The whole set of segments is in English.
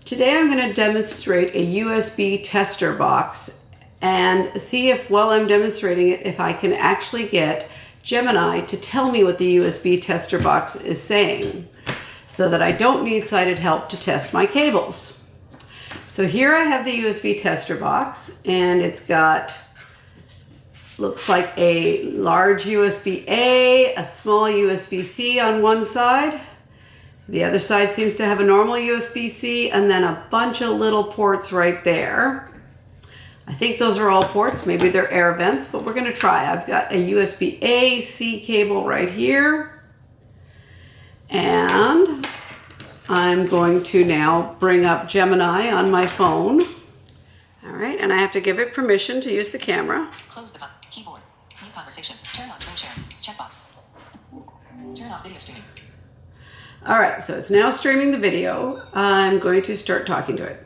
Today I'm going to demonstrate a USB tester box and see if, while I'm demonstrating it, if I can actually get Gemini to tell me what the USB tester box is saying so that I don't need sighted help to test my cables. So here I have the USB tester box, and it's got, looks like a large USB-A, a small USB-C on one side. The other side seems to have a normal USB-C and then a bunch of little ports right there. I think those are all ports. Maybe they're air vents, but we're going to try. I've got a USB-A-C cable right here. And I'm going to now bring up Gemini on my phone. All right, and I have to give it permission to use the camera. Close the button. Keyboard. New conversation. Turn on screen sharing. Checkbox. Turn off video streaming. All right, so it's now streaming the video. I'm going to start talking to it.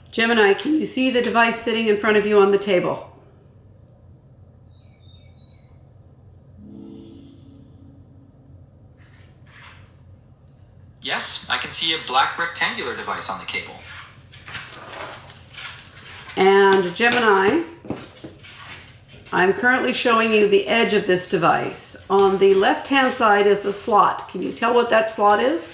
Gemini, can you see the device sitting in front of you on the table? Yes, I can see a black rectangular device on the cable. And Gemini, I'm currently showing you the edge of this device. On the left-hand side is a slot. Can you tell what that slot is?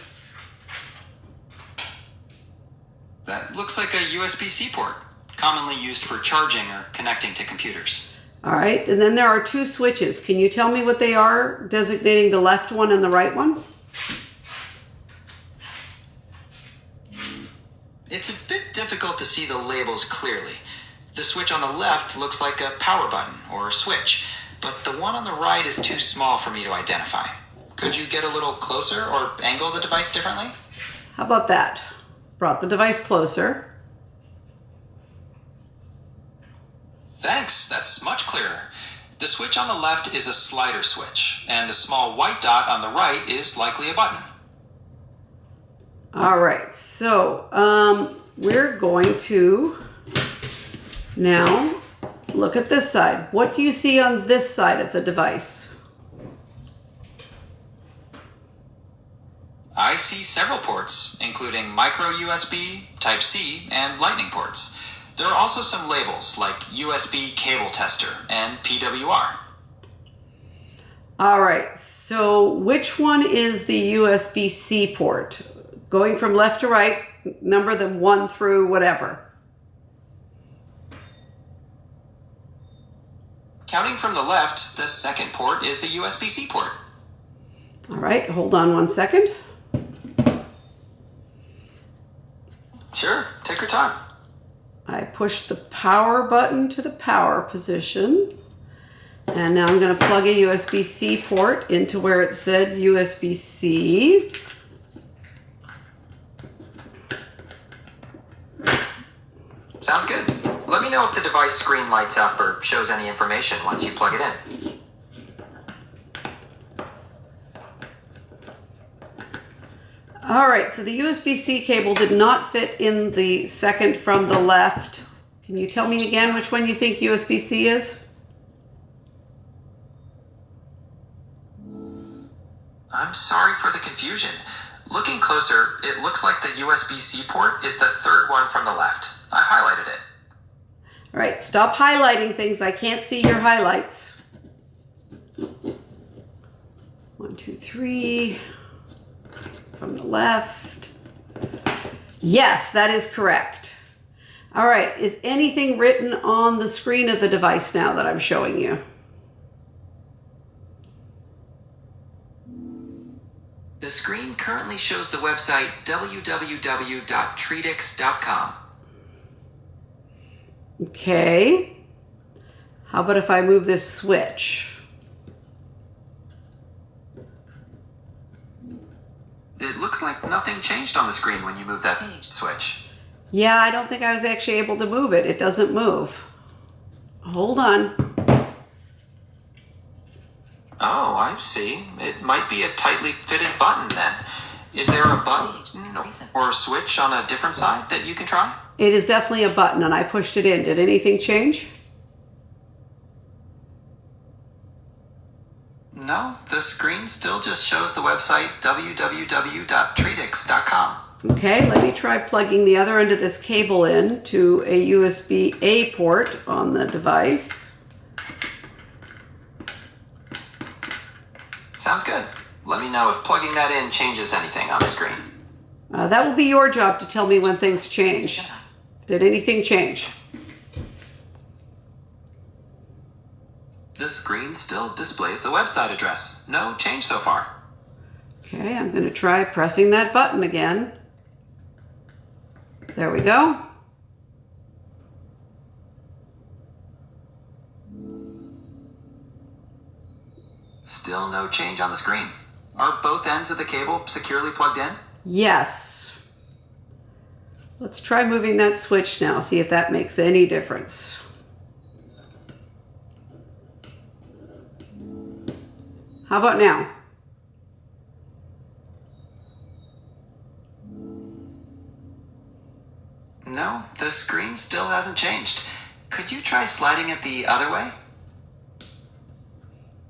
That looks like a USB-C port, commonly used for charging or connecting to computers. All right, and then there are two switches. Can you tell me what they are, designating the left one and the right one? It's a bit difficult to see the labels clearly. The switch on the left looks like a power button or switch, but the one on the right is too small for me to identify. Could you get a little closer or angle the device differently? How about that? Brought the device closer. Thanks, that's much clearer. The switch on the left is a slider switch, and the small white dot on the right is likely a button. All right, so we're going to now look at this side. What do you see on this side of the device? I see several ports, including micro USB, Type-C, and Lightning ports. There are also some labels like USB Cable Tester and PWR. All right, so which one is the USB-C port? Going from left to right, number them 1 through whatever. Counting from the left, the second port is the USB-C port. All right, hold on 1 second. Sure, take your time. I push the power button to the power position. And now I'm going to plug a USB-C port into where it said USB-C. Sounds good. Let me know if the device screen lights up or shows any information once you plug it in. All right, so the USB-C cable did not fit in the second from the left. Can you tell me again which one you think USB-C is? I'm sorry for the confusion. Looking closer, it looks like the USB-C port is the third one from the left. I've highlighted it. All right, stop highlighting things. I can't see your highlights. 1, 2, 3. From the left. Yes, that is correct. All right, is anything written on the screen of the device now that I'm showing you? The screen currently shows the website www.treedix.com. Okay. How about if I move this switch? It looks like nothing changed on the screen when you move that switch. Yeah, I don't think I was actually able to move it. It doesn't move. Hold on. Oh, I see. It might be a tightly fitted button then. Is there a button or a switch on a different side that you can try? It is definitely a button, and I pushed it in. Did anything change? No, the screen still just shows the website www.treedix.com. Okay, let me try plugging the other end of this cable in to a USB-A port on the device. Sounds good. Let me know if plugging that in changes anything on the screen. That will be your job to tell me when things change. Did anything change? The screen still displays the website address. No change so far. Okay, I'm going to try pressing that button again. There we go. Still no change on the screen. Are both ends of the cable securely plugged in? Yes. Let's try moving that switch now, see if that makes any difference. How about now? No, the screen still hasn't changed. Could you try sliding it the other way?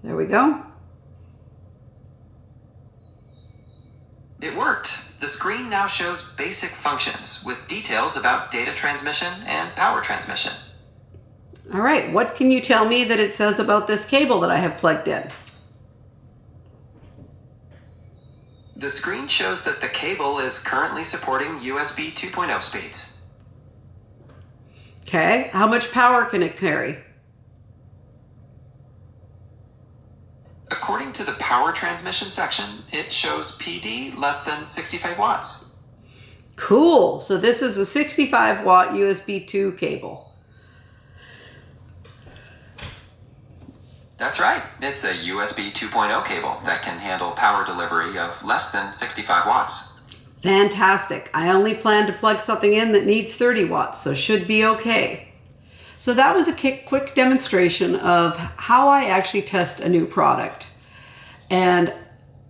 There we go. It worked. The screen now shows basic functions with details about data transmission and power transmission. All right, what can you tell me that it says about this cable that I have plugged in? The screen shows that the cable is currently supporting USB 2.0 speeds. Okay, how much power can it carry? According to the power transmission section, it shows PD less than 65 watts. Cool, so this is a 65 watt USB 2 cable. That's right. It's a USB 2.0 cable that can handle power delivery of less than 65 watts. Fantastic. I only plan to plug something in that needs 30 watts, so should be okay. So that was a quick demonstration of how I actually test a new product and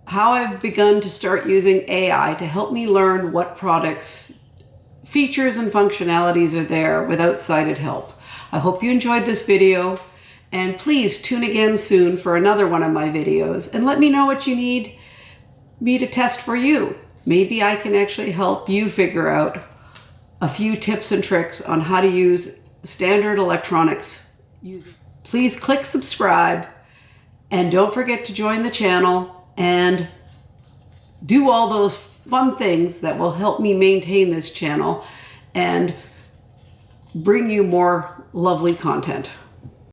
how I've begun to start using AI to help me learn what products, features and functionalities are there without sighted help. I hope you enjoyed this video, and please tune again soon for another one of my videos and let me know what you need me to test for you. Maybe I can actually help you figure out a few tips and tricks on how to use standard electronics. Please click subscribe and don't forget to join the channel and do all those fun things that will help me maintain this channel and bring you more lovely content.